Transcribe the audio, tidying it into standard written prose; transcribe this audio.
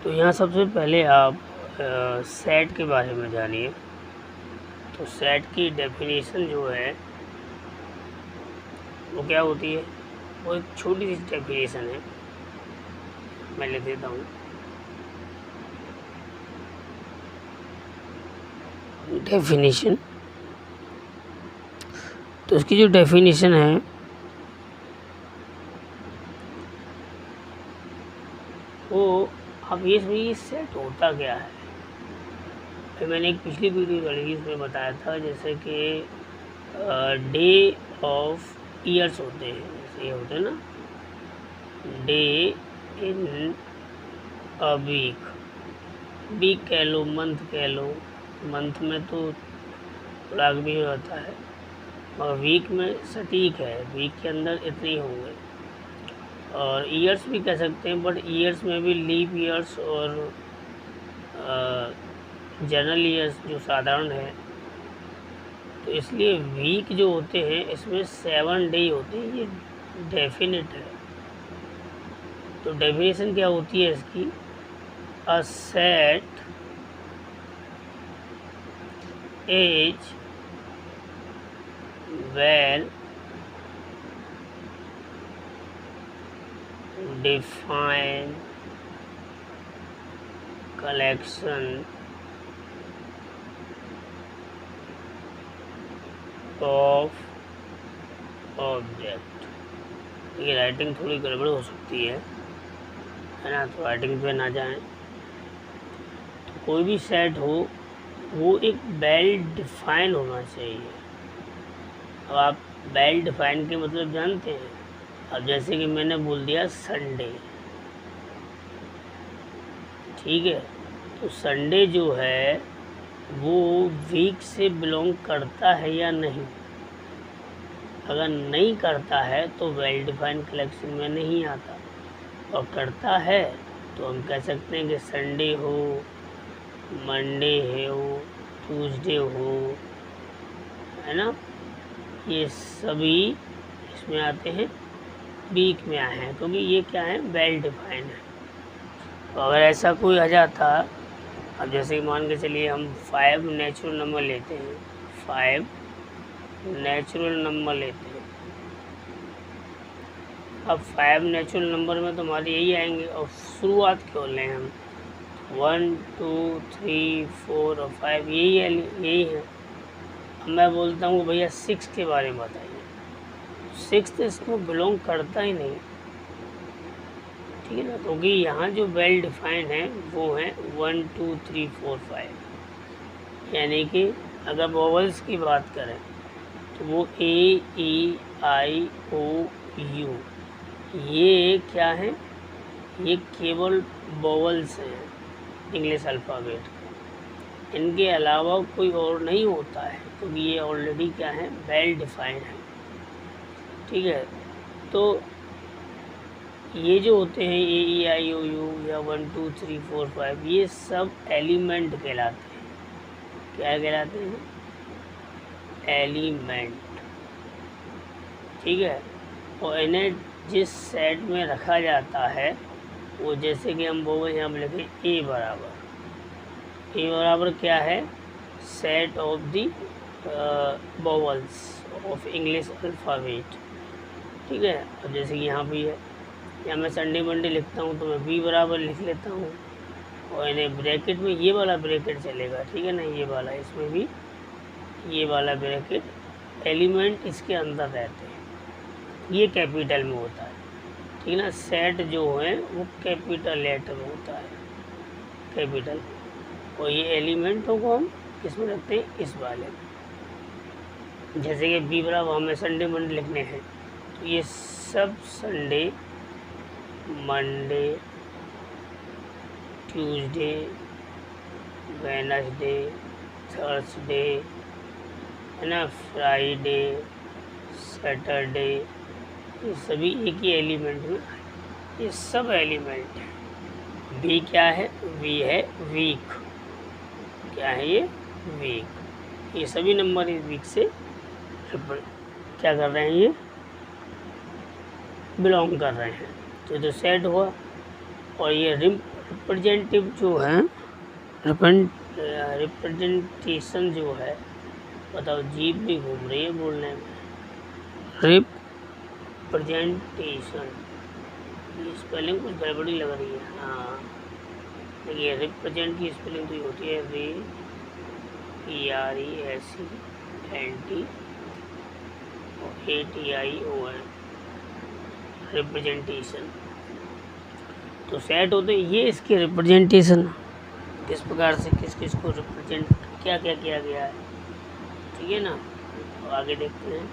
तो यहाँ सबसे पहले आप सेट के बारे में जानिए। तो सेट की डेफिनेशन जो है वो क्या होती है, वो एक छोटी सी डेफिनेशन है, मैं लिख देता हूँ। डेफिनेशन, तो इसकी जो डेफिनेशन है वो अब ये समझिए सेट होता क्या है। फिर मैंने एक पिछली वीडियो डाली इसमें बताया था, जैसे कि डे ऑफ ईयर्स होते हैं, जैसे ये होते हैं ना, day in a week, week कह लो, मंथ कह लो, मंथ में तो थोड़ा भी हो जाता है, और वीक में सटीक है, वीक के अंदर इतने ही होंगे। और ईयर्स भी कह सकते हैं, बट ईयर्स में भी लीप ईयर्स और जनरल ईयर्स जो साधारण है, तो इसलिए वीक जो होते हैं इसमें 7 डे होते हैं, ये डेफिनेट है। तो डेफिनेशन क्या होती है इसकी, a set is well defined collection of object। ये राइटिंग थोड़ी गड़बड़ हो सकती है ना, तो राइटिंग पे ना जाएं। तो कोई भी सेट हो वो एक वेल डिफाइन होना चाहिए। अब आप वेल डिफाइन के मतलब जानते हैं। अब जैसे कि मैंने बोल दिया संडे, ठीक है, तो संडे जो है वो वीक से बिलोंग करता है या नहीं। अगर नहीं करता है तो वेल डिफाइंड कलेक्शन में नहीं आता, और करता है तो हम कह सकते हैं कि संडे हो, मंडे हो, ट्यूसडे हो, है ना, ये सभी इसमें आते हैं, वीक में आए हैं, क्योंकि ये क्या है, वेल डिफाइंड है। तो अगर ऐसा कोई आ जाता, अब जैसे कि मान के चलिए हम 5 नेचुरल नंबर लेते हैं, 5 नेचुरल नंबर लेते हैं। अब 5 नेचुरल नंबर में तो हमारे यही आएंगे, और शुरुआत क्यों लें हम, 1 2 3 4 और 5, यही है। अब मैं बोलता हूँ भैया 6 के बारे में बताइए, 6 तो इसमें बिलोंग करता ही नहीं, ठीक है ना, क्योंकि यहाँ जो वेल डिफाइंड है वो है 1 2 3 4 5। यानी कि अगर वोवल्स की बात करें तो वो ए ई आई ओ यू, ये क्या है, ये केवल वोवल्स हैं इंग्लिश अल्फ़ाबेट। इनके अलावा कोई और नहीं होता है, क्योंकि ये ऑलरेडी क्या है, वेल डिफाइंड है, ठीक है। तो ये जो होते हैं ए ई आई ओ यू या 1 2 3 4 5, ये सब एलिमेंट कहलाते हैं। क्या कहलाते हैं, एलिमेंट, ठीक है। और इन्हें जिस सेट में रखा जाता है वो, जैसे कि हम बोल यहाँ पर लिखें ए बराबर क्या है, set of the vowels of English alphabet, ठीक है। अब जैसे कि यहाँ भी है, या मैं संडे मंडे लिखता हूँ तो मैं बी बराबर लिख लेता हूँ, और इन्हें ब्रैकेट में ये वाला ब्रैकेट चलेगा, ठीक है ना, ये वाला, इसमें भी ये वाला ब्रैकेट, एलिमेंट इसके अंदर रहते हैं, ये कैपिटल में होता है, ठीक है ना। सेट जो है वो कैपिटल लेटर में होता है, कैपिटल, और ये एलिमेंटों को हम किसमें रखते हैं, इस वाले में। जैसे कि बी बराबर हमें संडे मंडे लिखने हैं, तो ये सब Sunday, Monday, Tuesday, Wednesday, Thursday, है ना, फ्राइडे, सैटरडे, ये सभी एक ही एलिमेंट में, ये सब एलिमेंट है। वी क्या है, वी है वीक, क्या है ये, वीक। ये सभी नंबर इस वीक से क्या कर रहे हैं, ये बिलोंग कर रहे हैं। तो सेट हुआ, और ये रिप्रेजेंटेटिव जो है, रिप्रेजेंटेशन जो है, बताओ जीभ भी घूम रही है बोलने में। रिप्रेजेंटेशन, ये स्पेलिंग कुछ गड़बड़ी लग रही है। हाँ देखिए, रिप्रेजेंट की स्पेलिंग तो ये होती है RESENT रिप्रेजेंटेशन। तो सेट होते ये इसके रिप्रेजेंटेशन, किस प्रकार से किस किस को रिप्रेजेंट क्या क्या किया गया है, ठीक है ना। तो आगे देखते हैं।